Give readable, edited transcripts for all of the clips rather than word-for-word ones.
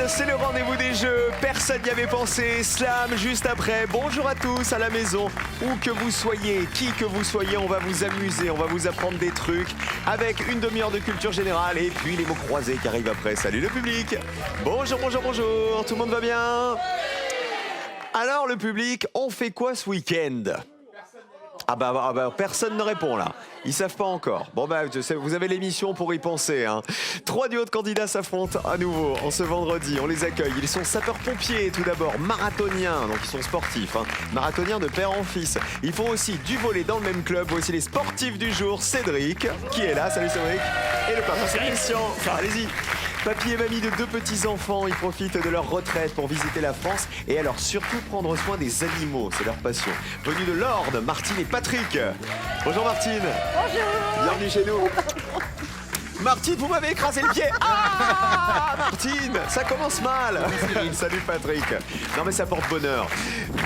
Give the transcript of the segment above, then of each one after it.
c'est le rendez-vous des jeux. Personne n'y avait pensé. Slam juste après. Bonjour à tous à la maison. Où que vous soyez, qui que vous soyez, on va vous amuser, on va vous apprendre des trucs avec une demi-heure de culture générale et puis les mots croisés qui arrivent après. Salut le public. Bonjour, bonjour, bonjour. Tout le monde va bien? Alors le public, on fait quoi ce week-end? Ah bah, personne ne répond là. Ils savent pas encore. Bon bah vous avez l'émission pour y penser. 3 duos de candidats s'affrontent à nouveau en ce vendredi. On les accueille. Ils sont sapeurs-pompiers tout d'abord, marathoniens, donc ils sont sportifs. Marathoniens de père en fils. Ils font aussi du volley dans le même club. Voici les sportifs du jour. Cédric, qui est là. Salut Cédric. Et le papa, c'est Christian. Allez-y. Papy et mamie de 2 petits-enfants, ils profitent de leur retraite pour visiter la France et alors surtout prendre soin des animaux, c'est leur passion. Venus de Lorde, Martine et Patrick. Bonjour Martine. Bonjour. Bienvenue chez nous. Martine, vous m'avez écrasé le pied. Ah Martine, ça commence mal. Salut Patrick. Non mais ça porte bonheur.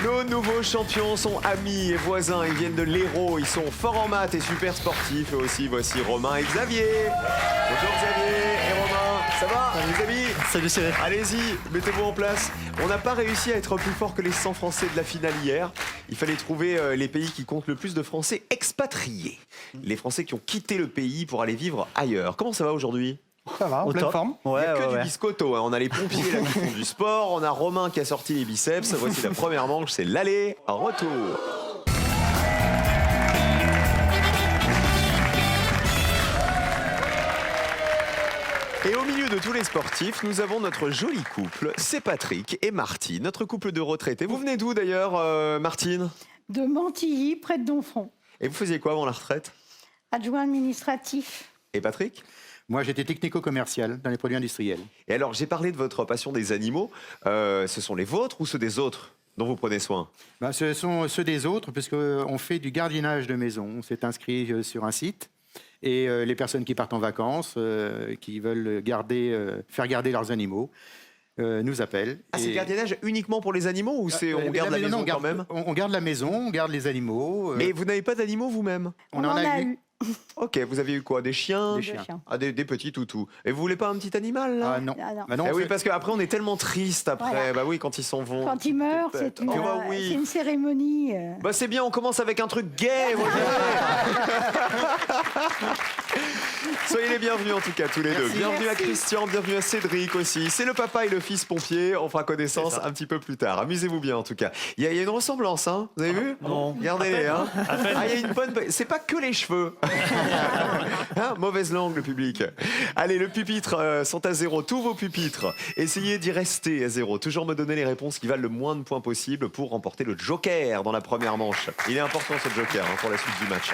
Nos nouveaux champions sont amis et voisins. Ils viennent de l'Hérault. Ils sont forts en maths et super sportifs. Et aussi, voici Romain et Xavier. Bonjour Xavier et Romain. Ça va les amis? Salut Cyril. Allez-y, mettez-vous en place. On n'a pas réussi à être plus fort que les 100 Français de la finale hier. Il fallait trouver les pays qui comptent le plus de Français expatriés. Les Français qui ont quitté le pays pour aller vivre ailleurs. Comment ça va aujourd'hui? Ça va, en pleine forme. Il n'y a que du biscotto. On a les pompiers là, qui font du sport. On a Romain qui a sorti les biceps. Voici la première manche, c'est l'aller-retour. Et au milieu de tous les sportifs, nous avons notre joli couple, c'est Patrick et Martine, notre couple de retraités. Vous venez d'où d'ailleurs, Martine? De Mantilly, près de Domfront. Et vous faisiez quoi avant la retraite? Adjoint administratif. Et Patrick? Moi, j'étais technico-commercial dans les produits industriels. Et alors, j'ai parlé de votre passion des animaux. Ce sont les vôtres ou ceux des autres dont vous prenez soin? Ce sont ceux des autres, puisqu'on fait du gardiennage de maison. On s'est inscrit sur un site. Et les personnes qui partent en vacances, qui veulent faire garder leurs animaux, nous appellent. Ah, c'est le gardiennage uniquement pour les animaux ou on garde la maison quand même? On garde la maison, on garde les animaux. Mais vous n'avez pas d'animaux vous-même? On en a eu. Ok, vous avez eu quoi? Des chiens? Des chiens. Ah, des petits toutous. Et vous voulez pas un petit animal là? Ah non. Ah, non. Bah non, Eh oui, parce qu'après on est tellement triste après. Voilà. Bah oui, quand ils s'en vont. Quand ils meurent, c'est une, c'est une cérémonie. Bah c'est bien, on commence avec un truc gay. Moi, soyez les bienvenus en tout cas tous les deux. Bienvenue à Christian, bienvenue à Cédric aussi. C'est le papa et le fils pompier. On fera connaissance un petit peu plus tard. Amusez-vous bien en tout cas. Il y a une ressemblance, hein. Vous avez vu? Non. Regardez-les, hein. Ah, il y a une bonne. C'est pas que les cheveux. Mauvaise langue le public. Allez, le pupitre sont à 0. Tous vos pupitres. Essayez d'y rester à 0. Toujours me donner les réponses qui valent le moins de points possible pour remporter le joker dans la première manche. Il est important ce joker pour la suite du match.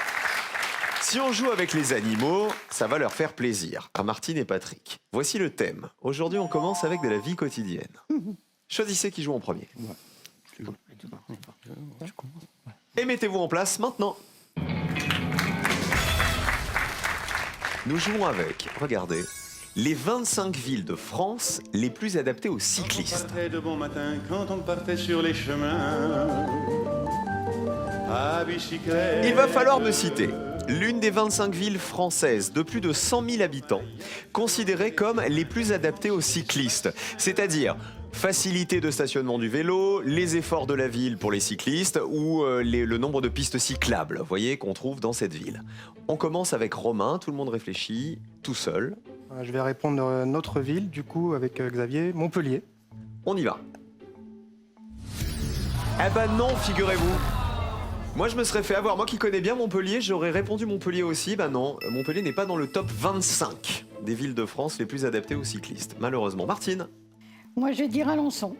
Si on joue avec les animaux, ça va leur faire plaisir. À Martine et Patrick. Voici le thème. Aujourd'hui, on commence avec de la vie quotidienne. Choisissez qui joue en premier. Et mettez-vous en place maintenant. Nous jouons avec, regardez, les 25 villes de France les plus adaptées aux cyclistes. On partait de bon matin quand on partait sur les chemins à bicyclette. Il va falloir me citer l'une des 25 villes françaises de plus de 100 000 habitants considérées comme les plus adaptées aux cyclistes, c'est-à-dire facilité de stationnement du vélo, les efforts de la ville pour les cyclistes ou le nombre de pistes cyclables, vous voyez, qu'on trouve dans cette ville. On commence avec Romain, tout le monde réfléchit, tout seul. Je vais répondre notre ville, du coup, avec Xavier, Montpellier. On y va. Eh ben non, figurez-vous. Moi, je me serais fait avoir. Moi qui connais bien Montpellier, j'aurais répondu Montpellier aussi. Ben non, Montpellier n'est pas dans le top 25 des villes de France les plus adaptées aux cyclistes, malheureusement. Martine? Moi, je vais dire Alençon.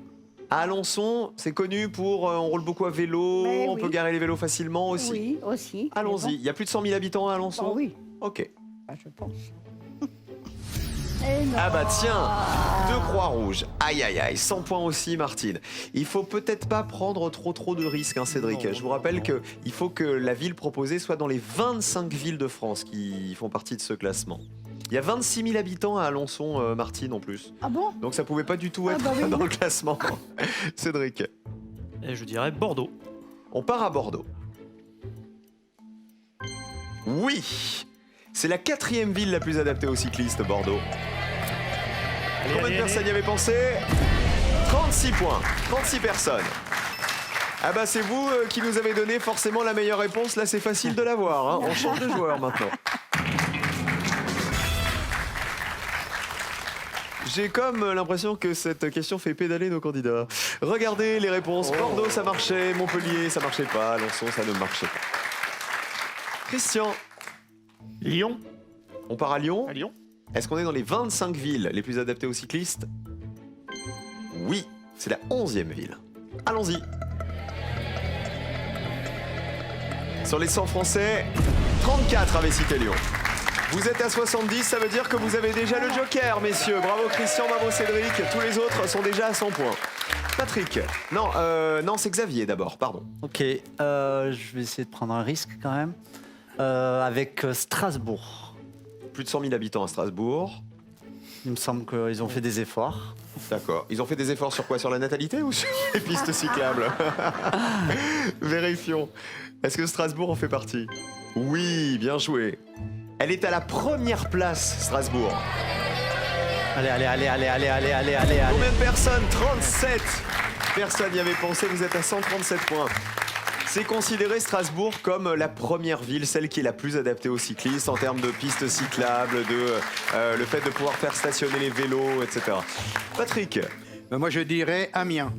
À Alençon, c'est connu pour... on roule beaucoup à vélo, Mais on oui. peut garer les vélos facilement aussi. Oui, aussi. Allons-y. Mais Il y a plus de 100 000 habitants à Alençon? bon. Oui, Ok. je pense. Et non. Ah bah tiens, 2 croix rouges. Aïe aïe aïe, 100 points aussi Martine. Il faut peut-être pas prendre trop de risques, hein, Cédric. Je vous rappelle qu'il faut que la ville proposée soit dans les 25 villes de France qui font partie de ce classement. Il y a 26 000 habitants à Alençon, Martine, en plus. Ah bon? Donc ça pouvait pas du tout Ah être bah oui. dans le classement. Cédric. Et je dirais Bordeaux. On part à Bordeaux. Oui, c'est la 4e ville la plus adaptée aux cyclistes, Bordeaux. Combien de personnes y avaient pensé? 36 points, 36 personnes. Ah bah c'est vous qui nous avez donné forcément la meilleure réponse, là c'est facile de l'avoir, hein. On change de joueur maintenant. J'ai comme l'impression que cette question fait pédaler nos candidats. Regardez les réponses, Bordeaux ça marchait, Montpellier ça marchait pas, Alençon ça ne marchait pas. Christian, Lyon. on part à Lyon. À Lyon. Est-ce qu'on est dans les 25 villes les plus adaptées aux cyclistes? Oui, c'est la 11e ville. Allons-y. Sur les 100 Français, 34 avaient cité Lyon. Vous êtes à 70, ça veut dire que vous avez déjà le joker, messieurs. Bravo Christian, bravo Cédric. Tous les autres sont déjà à 100 points. Patrick. Non, c'est Xavier d'abord, pardon. Ok, je vais essayer de prendre un risque quand même. Avec Strasbourg. Plus de 100 000 habitants à Strasbourg. Il me semble qu'ils ont fait des efforts. D'accord. Ils ont fait des efforts sur quoi? Sur la natalité ou sur les pistes cyclables? Vérifions. Est-ce que Strasbourg en fait partie? Oui, bien joué. Elle est à la première place, Strasbourg. Allez. Combien de personnes? 37 personnes y avaient pensé, vous êtes à 137 points. C'est considéré Strasbourg comme la première ville, celle qui est la plus adaptée aux cyclistes en termes de pistes cyclables, de le fait de pouvoir faire stationner les vélos, etc. Patrick, Moi, je dirais Amiens.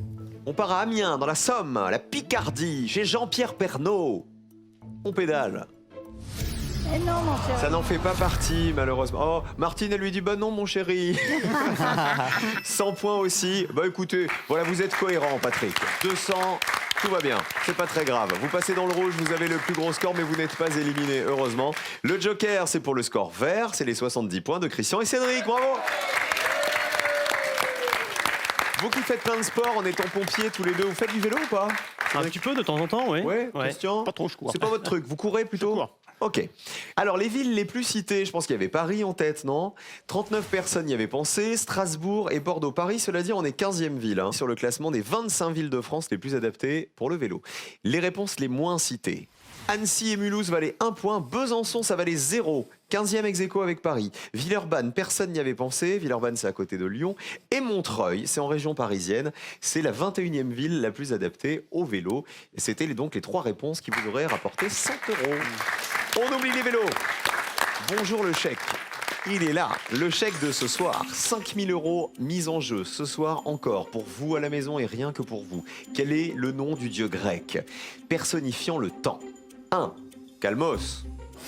on part à Amiens, dans la Somme, la Picardie, chez Jean-Pierre Pernaut. On pédale. Eh non, mon chéri. Ça n'en fait pas partie, malheureusement. Oh, Martine, elle lui dit, bah non, mon chéri. 100 points aussi. Bah écoutez, voilà, vous êtes cohérent, Patrick. 200, tout va bien. C'est pas très grave. Vous passez dans le rouge, vous avez le plus gros score, mais vous n'êtes pas éliminé, heureusement. Le joker, c'est pour le score vert. C'est les 70 points de Christian et Cédric. Bravo! Vous qui faites plein de sports en étant pompiers tous les deux, vous faites du vélo ou pas? Un petit peu de temps en temps, oui. Ouais, Christian? Pas trop, je cours. C'est pas votre truc, vous courez plutôt? Je cours. Ok. Alors, les villes les plus citées, je pense qu'il y avait Paris en tête, non? 39 personnes y avaient pensé, Strasbourg et Bordeaux. Paris, cela dit, on est 15e ville sur le classement des 25 villes de France les plus adaptées pour le vélo. Les réponses les moins citées. Annecy et Mulhouse valaient 1 point, Besançon, ça valait 0. 15e ex-aequo avec Paris. Villeurbanne, personne n'y avait pensé. Villeurbanne, c'est à côté de Lyon. Et Montreuil, c'est en région parisienne. C'est la 21e ville la plus adaptée au vélo. Et c'était donc les 3 réponses qui vous auraient rapporté 100 €. On oublie les vélos. Bonjour le chèque. Il est là, le chèque de ce soir. 5 000 € mis en jeu ce soir encore, pour vous à la maison et rien que pour vous. Quel est le nom du dieu grec personnifiant le temps? 1. Kalmos.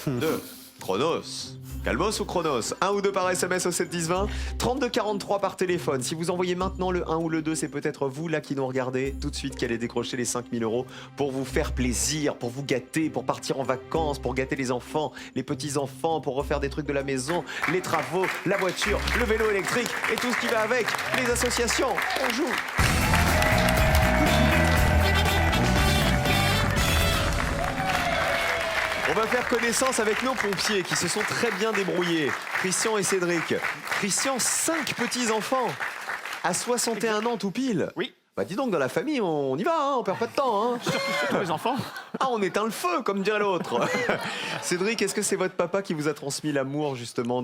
2. Chronos. Kalmos ou Chronos? 1 ou 2 par SMS au 7 10 20. 32 43 par téléphone. Si vous envoyez maintenant le 1 ou le 2, c'est peut-être vous là qui nous regardez tout de suite qui allez décrocher les 5 000 € pour vous faire plaisir, pour vous gâter, pour partir en vacances, pour gâter les enfants, les petits-enfants, pour refaire des trucs de la maison, les travaux, la voiture, le vélo électrique et tout ce qui va avec, les associations. On joue. On va faire connaissance avec nos pompiers qui se sont très bien débrouillés. Christian et Cédric. Christian, 5 petits-enfants à 61 ans tout pile. Oui. Bah dis donc, dans la famille, on y va, hein, on perd pas de temps. Hein. Tous les enfants. Ah, on éteint le feu, comme dirait l'autre. Cédric, est-ce que c'est votre papa qui vous a transmis l'amour, justement,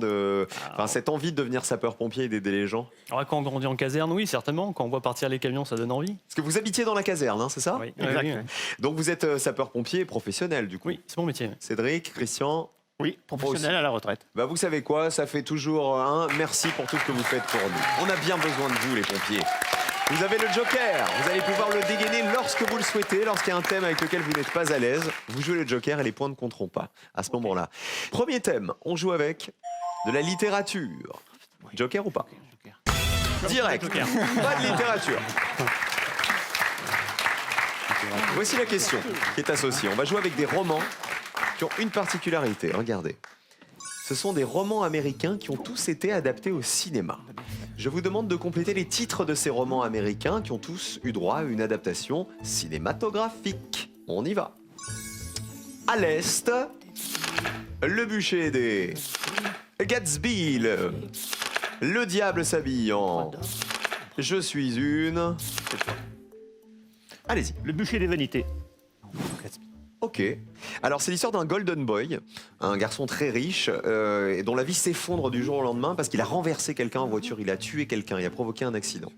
cette envie de devenir sapeur-pompier et d'aider les gens? Alors, quand on grandit en caserne, oui, certainement. Quand on voit partir les camions, ça donne envie. Parce que vous habitiez dans la caserne, hein, c'est ça? Oui, Exact. oui. Donc vous êtes sapeur-pompier professionnel, du coup. Oui, c'est mon métier. Cédric, Christian. Oui, professionnel à la retraite. Bah vous savez quoi, ça fait toujours un merci pour tout ce que vous faites pour nous. On a bien besoin de vous les pompiers. Vous avez le joker, vous allez pouvoir le dégainer lorsque vous le souhaitez, lorsqu'il y a un thème avec lequel vous n'êtes pas à l'aise. Vous jouez le joker et les points ne compteront pas à ce moment-là. Premier thème, on joue avec de la littérature. Joker ou pas? Direct, Joker. pas de littérature. Voici la question qui est associée. On va jouer avec des romans qui ont une particularité, regardez. Ce sont des romans américains qui ont tous été adaptés au cinéma. Je vous demande de compléter les titres de ces romans américains qui ont tous eu droit à une adaptation cinématographique. On y va. À l'Est, Le bûcher des Gatsby, Le diable s'habille en Je suis une... Allez-y. Le bûcher des vanités. Ok. Alors c'est l'histoire d'un golden boy, un garçon très riche et dont la vie s'effondre du jour au lendemain parce qu'il a renversé quelqu'un en voiture, il a tué quelqu'un, il a provoqué un accident.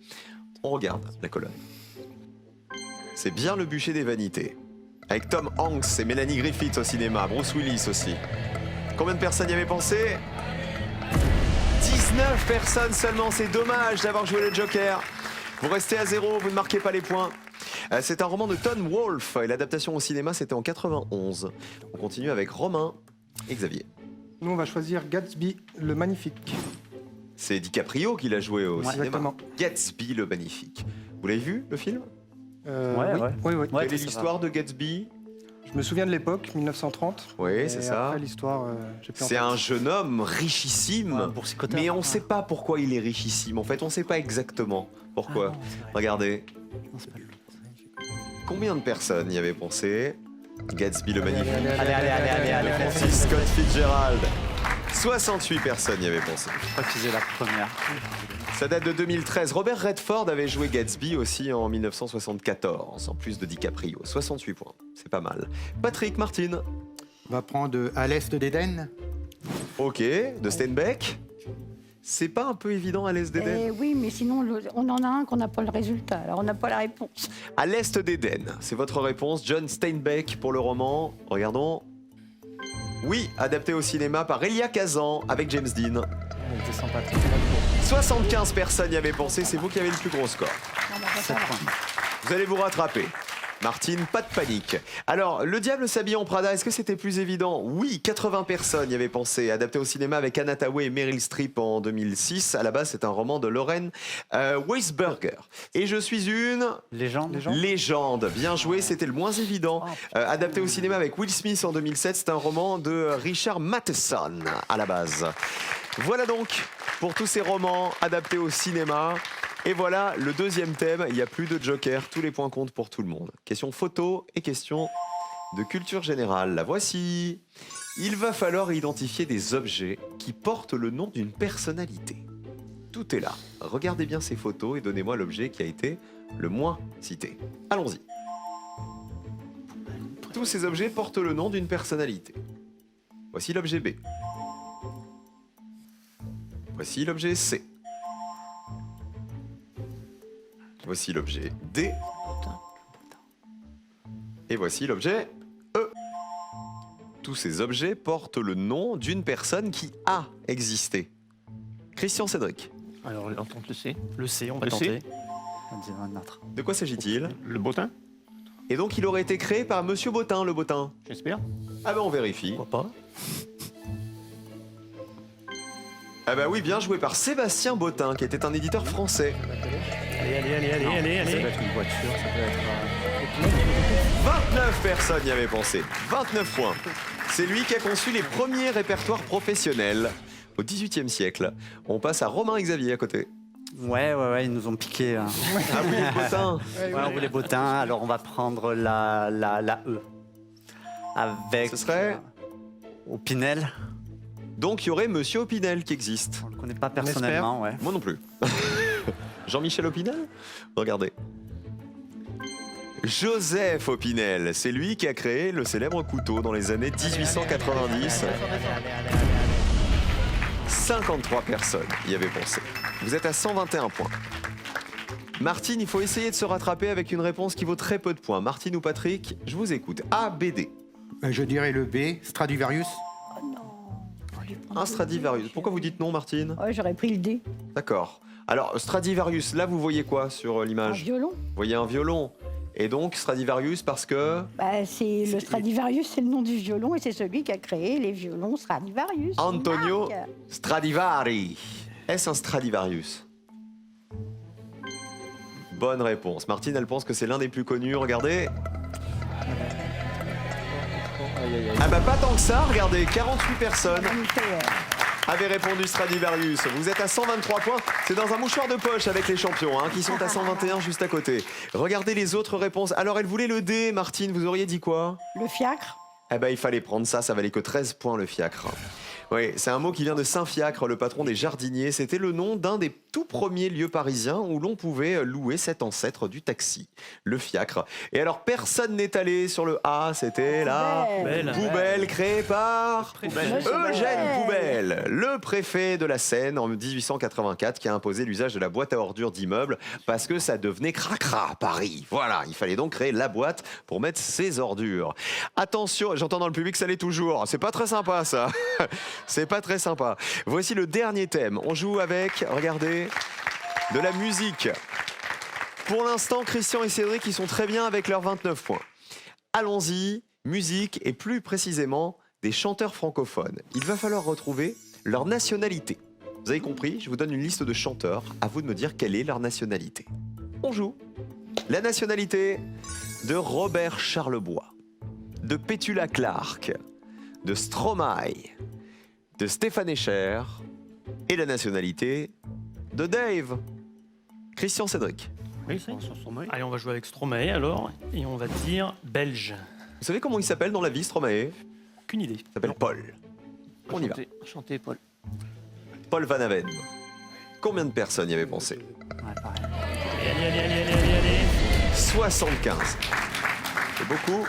On regarde la colonne. C'est bien le bûcher des vanités. Avec Tom Hanks et Melanie Griffith au cinéma, Bruce Willis aussi. Combien de personnes y avaient pensé? 19 personnes seulement, c'est dommage d'avoir joué le Joker. Vous restez à 0, vous ne marquez pas les points. C'est un roman de Tom Wolfe et l'adaptation au cinéma c'était en 91. On continue avec Romain et Xavier. Nous, on va choisir Gatsby le Magnifique. C'est DiCaprio qui l'a joué au cinéma. Exactement. Gatsby le Magnifique. Vous l'avez vu le film? Oui. Ouais. Oui. Ouais, Quelle est ça l'histoire de Gatsby? Je me souviens de l'époque, 1930. Oui, Et c'est ça. Après l'histoire, j'ai plus en C'est tête. un jeune homme richissime, Ouais, boursicoteur. mais on ne sait pas pourquoi il est richissime. En fait, on ne sait pas exactement pourquoi. Ah non, c'est vrai. Regardez, Non, c'est pas le- combien de personnes y avaient pensé? Gatsby le Magnifique. Allez. De Francis Scott Fitzgerald. 68 personnes y avaient pensé. Je crois que c'est la première. Ça date de 2013. Robert Redford avait joué Gatsby aussi en 1974, en plus de DiCaprio. 68 points, c'est pas mal. Patrick, Martine. On va prendre À l'Est d'Éden. Ok, de Steinbeck. C'est pas un peu évident à l'Est d'Éden? Eh oui, mais sinon, on en a un qu'on n'a pas le résultat, alors on n'a pas la réponse. À l'Est d'Éden, c'est votre réponse. John Steinbeck pour le roman. Regardons. Oui, adapté au cinéma par Elia Kazan avec James Dean. Elle descend pas trop. 75 personnes y avaient pensé, c'est vous qui avez le plus gros score. On va pas 7 faire. points. Vous allez vous rattraper. Martine, pas de panique. Alors, Le Diable s'habille en Prada, est-ce que c'était plus évident? Oui, 80 personnes y avaient pensé. Adapté au cinéma avec Anna Thaoué et Meryl Streep en 2006. À la base, c'est un roman de Lauren Weisberger. Et je suis une Légende. légende. Bien joué, c'était le moins évident. Adapté au cinéma avec Will Smith en 2007. C'est un roman de Richard Matheson à la base. Voilà donc pour tous ces romans adaptés au cinéma. Et voilà le deuxième thème, il n'y a plus de joker, tous les points comptent pour tout le monde. Question photo et question de culture générale. La voici. Il va falloir identifier des objets qui portent le nom d'une personnalité. Tout est là. Regardez bien ces photos et donnez-moi l'objet qui a été le moins cité. Allons-y. Tous ces objets portent le nom d'une personnalité. Voici l'objet B. Voici l'objet C. Voici l'objet D. Et voici l'objet E. Tous ces objets portent le nom d'une personne qui a existé. Christian Cédric, Alors, on tente le C. Le C, on va Le C. tenter. On dit un autre. de quoi s'agit-il? Le bottin, Et donc il aurait été créé par Monsieur Bottin, le Bottin. j'espère. Ah ben on vérifie. Pourquoi pas? Ah bah oui, bien joué par Sébastien Bottin, qui était un éditeur français. Allez. Ça peut être une voiture, ça peut être. 29 personnes y avaient pensé. 29 points. C'est lui qui a conçu les premiers répertoires professionnels au XVIIIe siècle. On passe à Romain et Xavier à côté. Ouais, ils nous ont piqué. Hein. Ah oui, Bottin. Ouais, on voulait Bottin, alors on va prendre la E. Avec. Ce serait Opinel. Donc il y aurait Monsieur Opinel qui existe. On le connaît pas personnellement, ouais. Moi non plus. Jean-Michel Opinel? Regardez. Joseph Opinel, c'est lui qui a créé le célèbre couteau dans les années 1890. 53 personnes y avaient pensé. Vous êtes à 121 points. Martine, il faut essayer de se rattraper avec une réponse qui vaut très peu de points. Martine ou Patrick, je vous écoute. A, B, D. Je dirais le B, Stradivarius. Oh non. On lui prend Un deux. Stradivarius. Pourquoi vous dites non, Martine? Ouais, j'aurais pris le D. D'accord. Alors, Stradivarius, là, vous voyez quoi sur Un l'image? violon. Vous voyez un violon. Et donc, Stradivarius parce que... Bah, c'est le Stradivarius, c'est le nom du violon et c'est celui qui a créé les violons Stradivarius. Antonio Marc. Stradivari. Est-ce un Stradivarius? Bonne réponse. Martine, elle pense que c'est l'un des plus connus. Regardez. Ah bah pas tant que ça, regardez. 48 personnes avaient répondu Stradivarius. Vous êtes à 123 points. C'est dans un mouchoir de poche avec les champions, hein, qui sont à 121 juste à côté. Regardez les autres réponses. Alors, elle voulait le D, Martine. Vous auriez dit quoi? Le fiacre. Eh ben, il fallait prendre ça. Ça valait que 13 points, le fiacre. Oui, c'est un mot qui vient de Saint-Fiacre, le patron des jardiniers. C'était le nom d'un des tout premiers lieux parisiens où l'on pouvait louer cet ancêtre du taxi, le fiacre. Et alors, personne n'est allé sur le A, c'était la poubelle créée par Eugène Poubelle, le préfet de la Seine en 1884, qui a imposé l'usage de la boîte à ordures d'immeubles parce que ça devenait cracra à Paris. Voilà, il fallait donc créer la boîte pour mettre ses ordures. Attention, j'entends dans le public, ça l'est toujours. C'est pas très sympa, ça. C'est pas très sympa. Voici le dernier thème. On joue avec, regardez, de la musique. Pour l'instant, Christian et Cédric, ils sont très bien avec leurs 29 points. Allons-y, musique et plus précisément des chanteurs francophones. Il va falloir retrouver leur nationalité. Vous avez compris, je vous donne une liste de chanteurs. À vous de me dire quelle est leur nationalité. On joue. La nationalité de Robert Charlebois, de Petula Clark, de Stromae, de Stéphane Escher et la nationalité de Dave. Christian, Cédric. Oui, c'est. Allez, on va jouer avec Stromae alors, et on va dire belge. Vous savez comment il s'appelle dans la vie, Stromae? Aucune idée. Il s'appelle Paul. On y va. Enchanté, Paul. Paul Van Haven. Combien de personnes y avaient pensé? Ouais, pareil. Allez. 75. C'est beaucoup.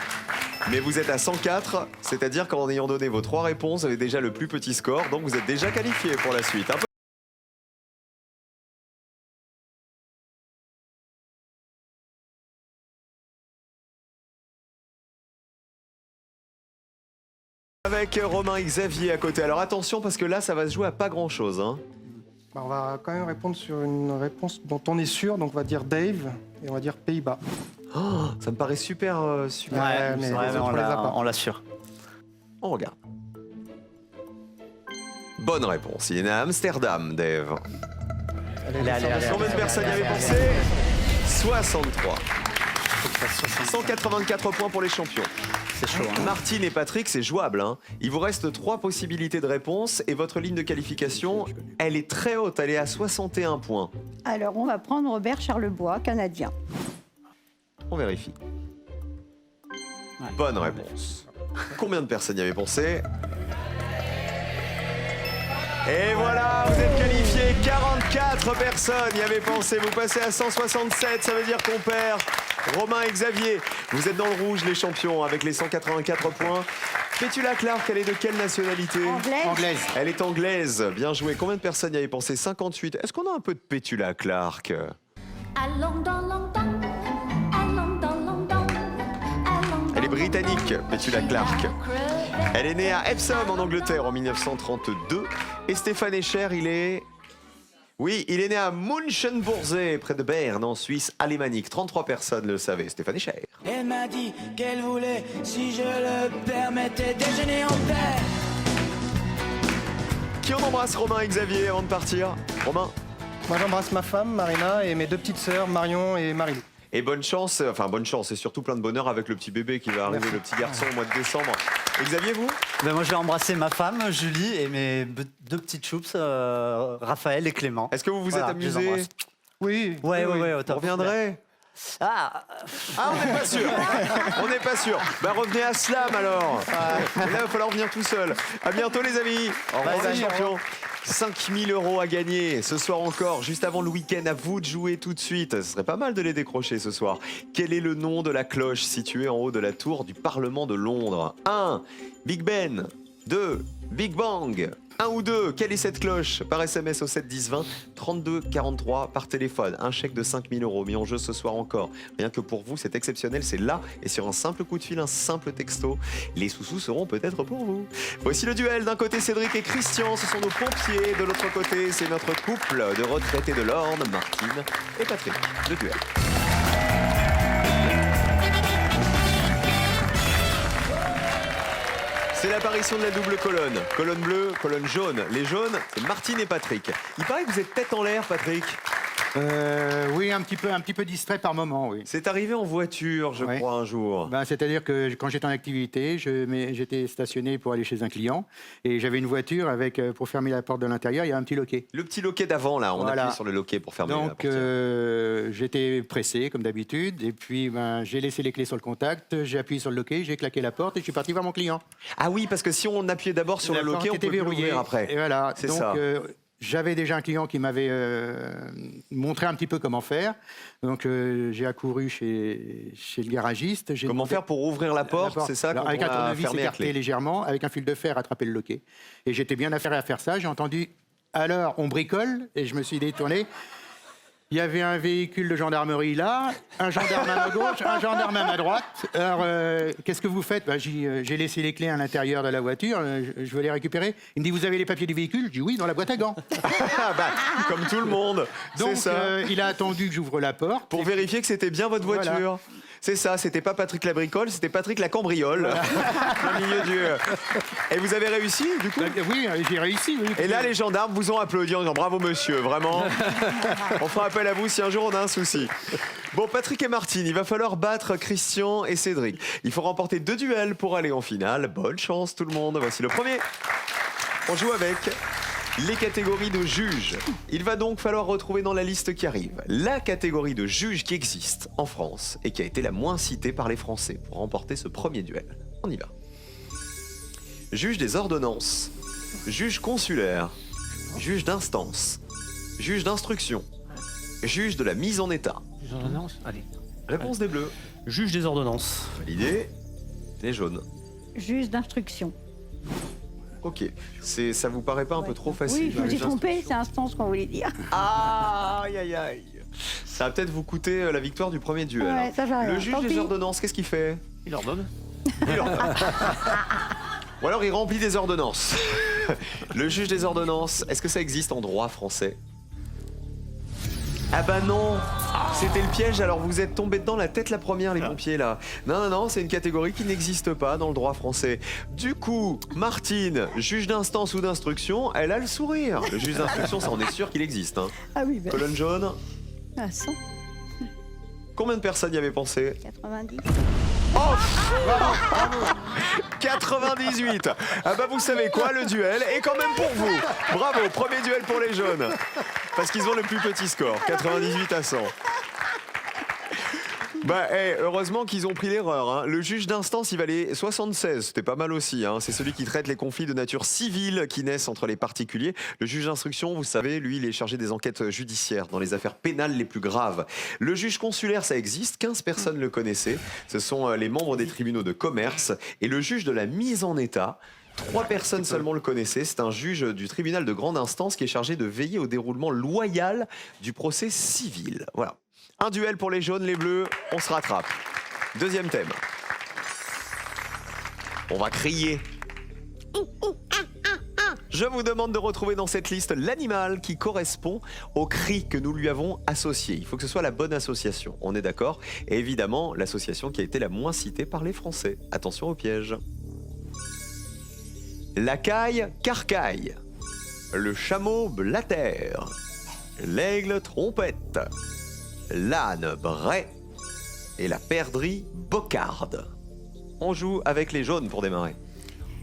Mais vous êtes à 104, c'est-à-dire qu'en ayant donné vos 3 réponses, vous avez déjà le plus petit score, donc vous êtes déjà qualifié pour la suite. Avec Romain et Xavier à côté. Alors attention parce que là, ça va se jouer à pas grand-chose. Hein. Bah, on va quand même répondre sur une réponse dont on est sûr, donc on va dire Dave et on va dire Pays-Bas. Oh, ça me paraît super. Super. Ouais, mais les autres, on les a pas. on l'assure. On regarde. Bonne réponse. Il est né à Amsterdam, Dave. Allez. Combien de personnes y avaient pensé? 63. 184 points pour les champions. C'est chaud. Hein. Martine et Patrick, c'est jouable. Hein. Il vous reste 3 possibilités de réponse et votre ligne de qualification, elle est très haute. Elle est à 61 points. Alors, on va prendre Robert Charlebois, canadien. On vérifie. Bonne réponse. Combien de personnes y avaient pensé? Et voilà, vous êtes qualifiés. 44 personnes y avaient pensé. Vous passez à 167, ça veut dire qu'on perd. Romain et Xavier, vous êtes dans le rouge, les champions, avec les 184 points. Petula Clark, elle est de quelle nationalité? Anglaise. Elle est anglaise. Bien joué. Combien de personnes y avaient pensé? 58. Est-ce qu'on a un peu de Petula Clark? Elle est britannique, Petula Clark. Elle est née à Epsom, en Angleterre, en 1932. Et Stéphane Escher, il est né à Munchenburgsee, près de Berne, en Suisse alémanique. 33 personnes le savaient. Stéphane Escher. Elle m'a dit qu'elle voulait, si je le permettais, déjeuner en paix. Qui on embrasse, Romain et Xavier, avant de partir? Romain? Moi, j'embrasse ma femme, Marina, et mes 2 petites sœurs, Marion et Marie. Et bonne chance et surtout plein de bonheur avec le petit bébé qui va arriver, Merci. le petit garçon au mois de décembre. Et Xavier, vous? Ben moi, je vais embrasser ma femme, Julie, et mes 2 petites choups, Raphaël et Clément. Est-ce que vous vous êtes Voilà, je les amusés? embrasse. Oui. Ouais, au Vous top. reviendrez? Ah, Ah, on n'est pas sûr. On n'est pas sûr. Bah revenez à Slam alors. Et là, il va falloir venir tout seul. À bientôt les amis. Au revoir Bye, les bye. champions. 5 000 € à gagner ce soir encore, juste avant le week-end. À vous de jouer tout de suite. Ce serait pas mal de les décrocher ce soir. Quel est le nom de la cloche située en haut de la tour du Parlement de Londres? 1. Big Ben. 2. Big Bang. 1 ou 2, quelle est cette cloche? Par SMS au 7 10 20, 32 43 par téléphone. Un chèque de 5 000 € mis en jeu ce soir encore. Rien que pour vous, c'est exceptionnel, c'est là. Et sur un simple coup de fil, un simple texto, les sous-sous seront peut-être pour vous. Voici le duel. D'un côté, Cédric et Christian, ce sont nos pompiers. De l'autre côté, c'est notre couple de retraités de l'Orne, Martine et Patrick. Le duel. C'est l'apparition de la double colonne. Colonne bleue, colonne jaune. Les jaunes, c'est Martine et Patrick. Il paraît que vous êtes tête en l'air, Patrick. Oui, un petit peu distrait par moment, oui. C'est arrivé en voiture, je Ouais. crois, un jour. Ben, c'est-à-dire que quand j'étais en activité, j'étais stationné pour aller chez un client et j'avais une voiture avec, pour fermer la porte de l'intérieur, il y a un petit loquet. Le petit loquet d'avant, là, on Voilà. appuie sur le loquet pour fermer la Donc portière. j'étais pressé comme d'habitude et puis ben, j'ai laissé les clés sur le contact, j'ai appuyé sur le loquet, j'ai claqué la porte et je suis parti voir mon client. Ah oui, parce que si on appuyait d'abord sur La le loquet, porte on était peut plus verrouillée l'ouvrir après. Et voilà. C'est Donc ça. j'avais déjà un client qui m'avait montré un petit peu comment faire. Donc, j'ai accouru chez le garagiste. Comment faire pour ouvrir la porte, c'est ça? Alors, quand avec on un a tournevis fermé à écarté clé. légèrement, avec un fil de fer, attraper le loquet. Et j'étais bien affairé à faire ça. J'ai entendu, alors, on bricole, et je me suis détourné. Il y avait un véhicule de gendarmerie là, un gendarme à ma gauche, un gendarme à ma droite. Alors, qu'est-ce que vous faites? J'ai laissé les clés à l'intérieur de la voiture, je veux les récupérer. Il me dit, vous avez les papiers du véhicule? Je dis, oui, dans la boîte à gants. Comme tout le monde, c'est Donc, ça. il a attendu que j'ouvre la porte. Pour vérifier que c'était bien votre voiture. Voilà. C'est ça, c'était pas Patrick la bricole, c'était Patrick la cambriole. Au milieu du... Et vous avez réussi, du coup? Oui, j'ai réussi. Oui. Et là, les gendarmes vous ont applaudi en disant bravo monsieur, vraiment. On fera appel à vous si un jour on a un souci. Bon, Patrick et Martine, il va falloir battre Christian et Cédric. Il faut remporter 2 duels pour aller en finale. Bonne chance tout le monde. Voici le premier. On joue avec les catégories de juges. Il va donc falloir retrouver dans la liste qui arrive la catégorie de juges qui existe en France et qui a été la moins citée par les Français pour remporter ce premier duel. On y va. Juge des ordonnances, juge consulaire, juge d'instance, juge d'instruction, juge de la mise en état. Les ordonnances. Allez. Réponse des bleus. Juge des ordonnances. Validé. Les jaunes. Juge d'instruction. Ok. Ça vous paraît pas un peu trop facile? Oui, je me suis trompée, c'est instance qu'on voulait dire. Aïe aïe aïe. Ça va peut-être vous coûter la victoire du premier duel. Ouais, ça va Le rien. juge Tant des pis. ordonnances, qu'est-ce qu'il fait? Il ordonne. Il ordonne. Ou alors il remplit des ordonnances. Le juge des ordonnances, est-ce que ça existe en droit français? Ah bah non, c'était le piège, alors vous êtes tombés dedans la tête la première, les pompiers là. Non, c'est une catégorie qui n'existe pas dans le droit français. Du coup, Martine, juge d'instance ou d'instruction, elle a le sourire. Le juge d'instruction, ça on est sûr qu'il existe. Hein. Ah oui, ben, Colonne jaune, à 100, combien de personnes y avaient pensé? 90. 98. Ah bah vous savez quoi, le duel est quand même pour vous. Bravo, premier duel pour les jaunes. Parce qu'ils ont le plus petit score, 98 à 100. Bah, heureusement qu'ils ont pris l'erreur. Hein. Le juge d'instance, il valait 76. C'était pas mal aussi. Hein. C'est celui qui traite les conflits de nature civile qui naissent entre les particuliers. Le juge d'instruction, vous savez, lui, il est chargé des enquêtes judiciaires dans les affaires pénales les plus graves. Le juge consulaire, ça existe. 15 personnes le connaissaient. Ce sont les membres des tribunaux de commerce. Et le juge de la mise en état, 3 personnes seulement le connaissaient. C'est un juge du tribunal de grande instance qui est chargé de veiller au déroulement loyal du procès civil. Voilà. Un duel pour les jaunes, les bleus, on se rattrape. Deuxième thème. On va crier. Je vous demande de retrouver dans cette liste l'animal qui correspond au cri que nous lui avons associé. Il faut que ce soit la bonne association, on est d'accord? Et évidemment, l'association qui a été la moins citée par les Français. Attention au piège. La caille carcaille. Le chameau blatère. L'aigle trompette. L'âne brait et la perdrix bocarde. On joue avec les jaunes pour démarrer.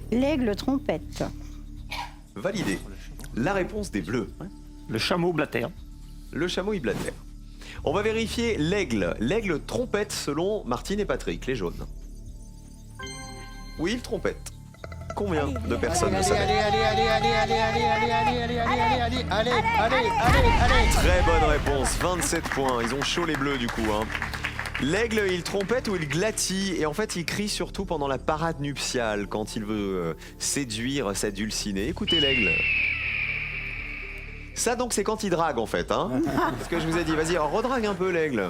L'aigle trompette. Validé. La réponse des bleus. Le chameau blatère. Le chameau il blatère. On va vérifier l'aigle. L'aigle trompette selon Martine et Patrick, les jaunes. Oui, il trompette. Combien de personnes le savent? Très bonne réponse, 27 points. Ils ont chaud les bleus du coup. Hein. L'aigle, il trompette ou il glatit, et en fait il crie surtout pendant la parade nuptiale, quand il veut séduire sa dulcinée. Écoutez l'aigle. Ça donc c'est quand il drague en fait. Hein. C'est ce que je vous ai dit. Vas-y, redrague un peu l'aigle.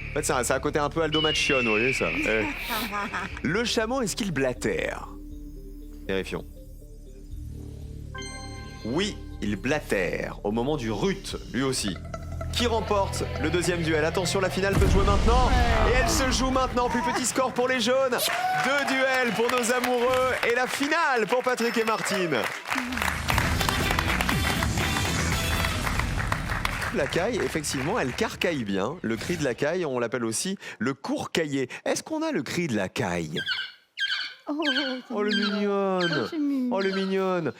En fait, ça a un côté un peu Aldo Machione, vous voyez ça. Le chameau, est-ce qu'il blatère? Vérifions. Oui, il blatère au moment du rut, lui aussi. Qui remporte le deuxième duel? Attention, la finale peut jouer maintenant. Et elle se joue maintenant. Plus petit score pour les jaunes. 2 duels pour nos amoureux. Et la finale pour Patrick et Martine. La caille, effectivement, elle carcaille bien. Le cri de la caille, on l'appelle aussi le courcailler. Est-ce qu'on a le cri de la caille? Oh, le mignonne! c'est mignon. Oh, le mignonne!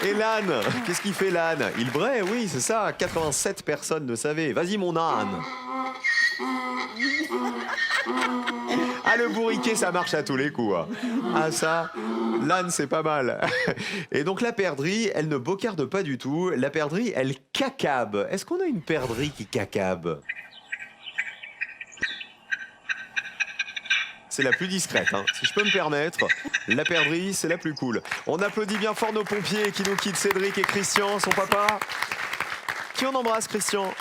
Et l'âne, qu'est-ce qu'il fait l'âne? Il braie, oui, c'est ça. 87 personnes le savaient. Vas-y, mon âne! Ah, le bourriquet, ça marche à tous les coups. Hein. Ah, ça, L'âne, c'est pas mal. Et donc la perdrix, elle ne bocarde pas du tout. La perdrix, elle cacabe. Est-ce qu'on a une perdrix qui cacabe? C'est la plus discrète, hein. Si je peux me permettre. La perdrix, c'est la plus cool. On applaudit bien fort nos pompiers qui nous quittent, Cédric et Christian, son papa. Qui on embrasse, Christian?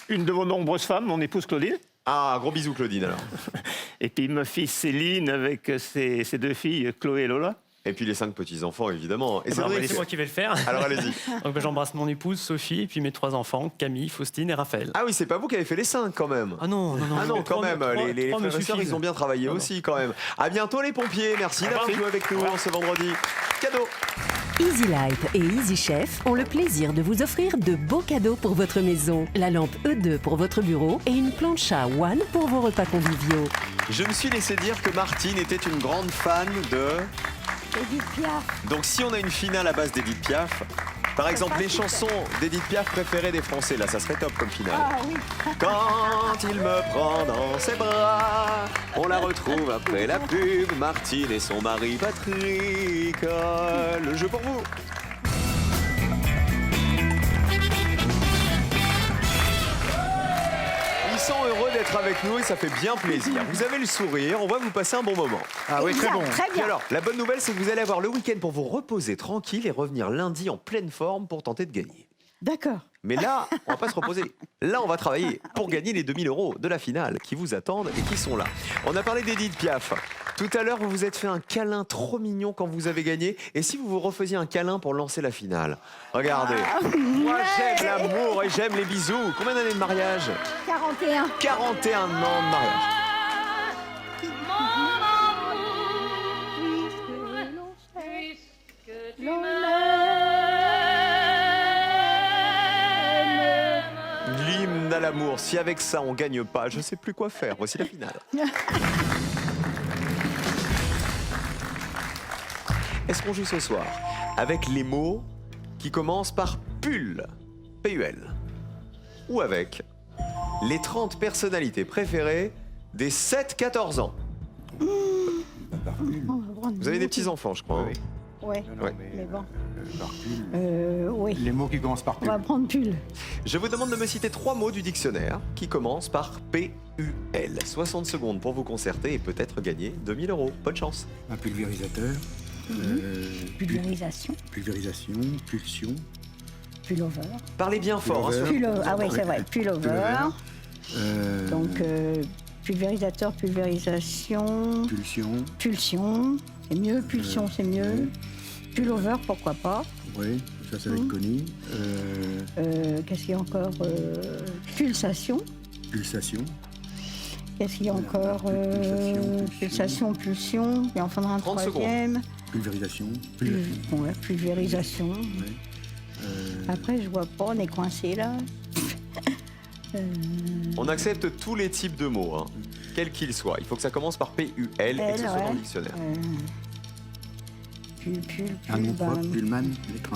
Une de vos nombreuses femmes, mon épouse Claudine. Ah, gros bisous, Claudine, alors. Et puis ma fille Céline avec ses deux filles, Chloé et Lola. Et puis les 5 petits-enfants, évidemment. Et Eh ben, Cédric, c'est moi qui vais le faire. alors allez-y. Donc, ben, j'embrasse mon épouse Sophie et puis mes 3 enfants, Camille, Faustine et Raphaël. Ah oui, c'est pas vous qui avez fait les 5 quand même. Ah non, non, non. Ah non, quand même, les trois me frères et sœurs, suffisent. ils ont bien travaillé aussi quand même. À bientôt les pompiers, merci d'avoir joué avec nous ce vendredi. Cadeau. Easy Light et Easy Chef ont le plaisir de vous offrir de beaux cadeaux pour votre maison. La lampe E2 pour votre bureau et une plancha One pour vos repas conviviaux. Je me suis laissé dire que Martine était une grande fan de... Edith Piaf. Donc si on a une finale à base d'Edith Piaf, par exemple les chansons d'Edith Piaf préférées des Français, là ça serait top comme finale. Ah oui. Quand il me prend dans ses bras, on la retrouve après la pub, Martine et son mari Patrick. Le jeu pour vous. Ils sont heureux d'être avec nous et ça fait bien plaisir. Vous avez le sourire, on va vous passer un bon moment. Ah oui, très bon. Très Et bien. alors, la bonne nouvelle, c'est que vous allez avoir le week-end pour vous reposer tranquille et revenir lundi en pleine forme pour tenter de gagner. D'accord. Mais là, on va pas se reposer. Là, on va travailler pour gagner les 2000 € de la finale qui vous attendent et qui sont là. On a parlé d'Edith Piaf. Tout à l'heure, vous vous êtes fait un câlin trop mignon quand vous avez gagné. Et si vous vous refaisiez un câlin pour lancer la finale? Regardez. Moi, j'aime l'amour et j'aime les bisous. Combien d'années de mariage? 41. 41 ans de mariage. L'hymne à l'amour. Si avec ça on gagne pas, je sais plus quoi faire. Voici la finale. Est-ce qu'on joue ce soir avec les mots qui commencent par pull, P-U-L, ou avec les 30 personnalités préférées des 7-14 ans? Vous avez des petits-enfants, je crois. hein. Ouais. Non, Ouais. Mais bon. par pull. Oui. Les mots qui commencent par On pull. va prendre pull. Je vous demande de me citer 3 mots du dictionnaire qui commencent par P-U-L. 60 secondes pour vous concerter et peut-être gagner 2000 €. Bonne chance. Un pulvérisateur. Pulvérisation. Pulvérisation, pulsion. Pullover. Parlez bien fort. hein, Pullover. surtout. Ah oui, c'est vrai. Pullover. Pullover. Donc, pulvérisateur, pulvérisation, Pulsion. pulsion. C'est mieux. Pulsion, c'est mieux. Pullover, pourquoi pas. Oui, ça va être connu. Qu'est-ce qu'il y a encore Pulsation. Pulsation. Qu'est-ce qu'il y a encore Pulsation, pulsion. Et enfin, un 30 troisième. Pulvérisation. Ouais, pulvérisation. Ouais. Après, je vois pas, on est coincé là. On accepte tous les types de mots, hein, quels qu'ils soient. Il faut que ça commence par P-U-L et que ce soit dans le dictionnaire. Un nom propre, Pullman.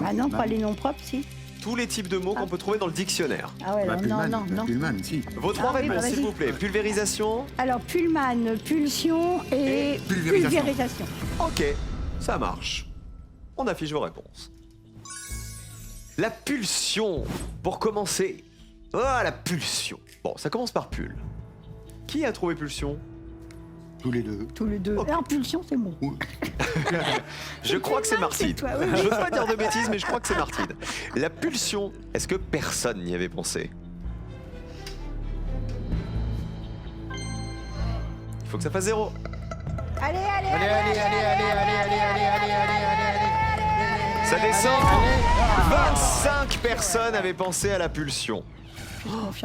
Ah non, pas les noms propres, si. Tous les types de mots qu'on peut trouver dans le dictionnaire. Ah ouais, non. Pullman, si. Vos 3 Ah oui, réponses, bah s'il vas-y. vous plaît. Pulvérisation. Alors, Pullman, pulsion et Pulvérisation. pulvérisation. Ok, ça marche. On affiche vos réponses. La pulsion, pour commencer. Ah, la pulsion. Bon, ça commence par pull. Qui a trouvé pulsion? Tous les deux. Tous les deux. Ok. Alors, pulsion, c'est bon. Je crois que c'est Martine. c'est toi, oui. Je veux pas dire de bêtises, mais je crois que c'est Martine. La pulsion, est-ce que personne n'y avait pensé? Il faut que ça fasse 0. Allez, Ça descend. 25 personnes avaient pensé à la pulsion.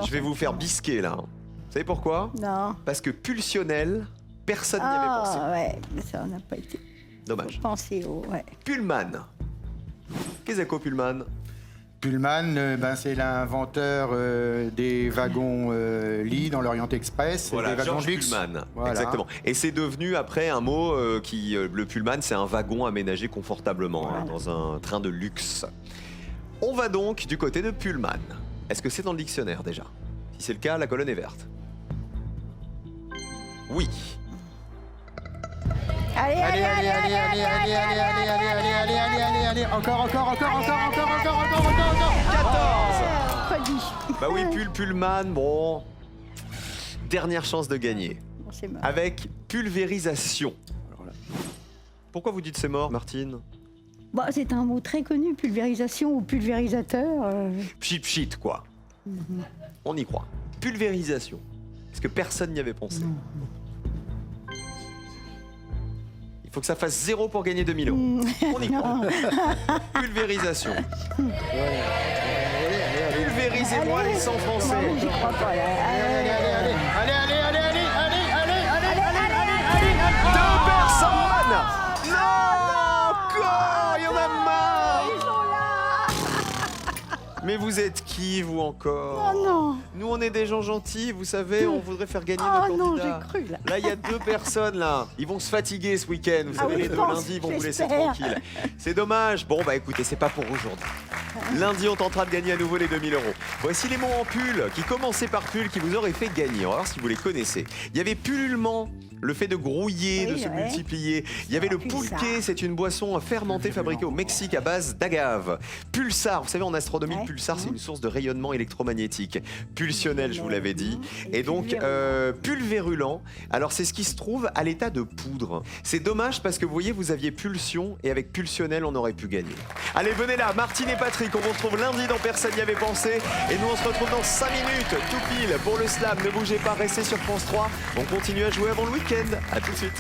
Je vais vous faire bisquer là. Vous savez pourquoi? Non. Parce que pulsionnel, personne n'y avait pensé. Ah, ouais, mais ça, on n'a pas été Dommage. pensé au. Ouais. Pullman. Qu'est-ce que Pullman? Pullman, c'est l'inventeur des wagons lits dans l'Orient Express. Voilà, des wagons Georges de luxe. Pullman. Voilà. Exactement. Et c'est devenu après un mot le Pullman, c'est un wagon aménagé confortablement hein, dans un train de luxe. On va donc du côté de Pullman. Est-ce que c'est dans le dictionnaire déjà? Si c'est le cas, la colonne est verte. Oui. Allez, Allez, allez, allez, allez, allez, allez, allez, allez, allez, allez, allez. Encore. 14. Bah oui, Pullman, bon. Dernière chance de gagner. Bon, c'est mort. Avec pulvérisation. Alors là. Pourquoi vous dites c'est mort, Martine? Bah, c'est un mot très connu, pulvérisation ou pulvérisateur. Pchit, quoi. On y croit. Pulvérisation. Parce que personne n'y avait pensé. Il faut que ça fasse 0 pour gagner 2000 €. On y croit. Pulvérisation. Pulvérisez-moi les 100 Français. Non, j'y crois pas. Deux personnes. Non, encore. Il y en a marre. Ils sont là. Mais vous êtes qui, vous encore? Oh non. Nous, on est des gens gentils, vous savez, on voudrait faire gagner nos Oh non, candidats. j'ai cru là. Là, il y a 2 personnes, là. Ils vont se fatiguer ce week-end. Vous savez, oui, les je 2 pense, lundis, ils vont vous laisser j'espère. tranquille. C'est dommage. Bon, bah écoutez, c'est pas pour aujourd'hui. Lundi, on tentera de gagner à nouveau les 2000 €. Voici les mots en pull qui commençaient par pull qui vous auraient fait gagner. On va voir si vous les connaissez. Il y avait pullulement, le fait de grouiller, de Oui, se ouais. multiplier. Il y avait le Pulsar. pulqué, c'est une boisson fermentée fabriquée au Mexique à base d'agave. Pulsar, vous savez, en astronomie, le Ouais. pulsar, c'est une source de rayonnement électromagnétique. Pulsionnel, je vous l'avais dit. Et donc, pulvérulent. pulvérulent. Alors, c'est ce qui se trouve à l'état de poudre. C'est dommage parce que vous voyez, vous aviez pulsion et avec pulsionnel, on aurait pu gagner. Allez, venez là, Martine et Patrick, on vous retrouve lundi dans Personne n'y avait pensé. Et nous, on se retrouve dans 5 minutes, tout pile, pour le slam. Ne bougez pas, restez sur France 3. On continue à jouer avant le week-end. À tout de suite.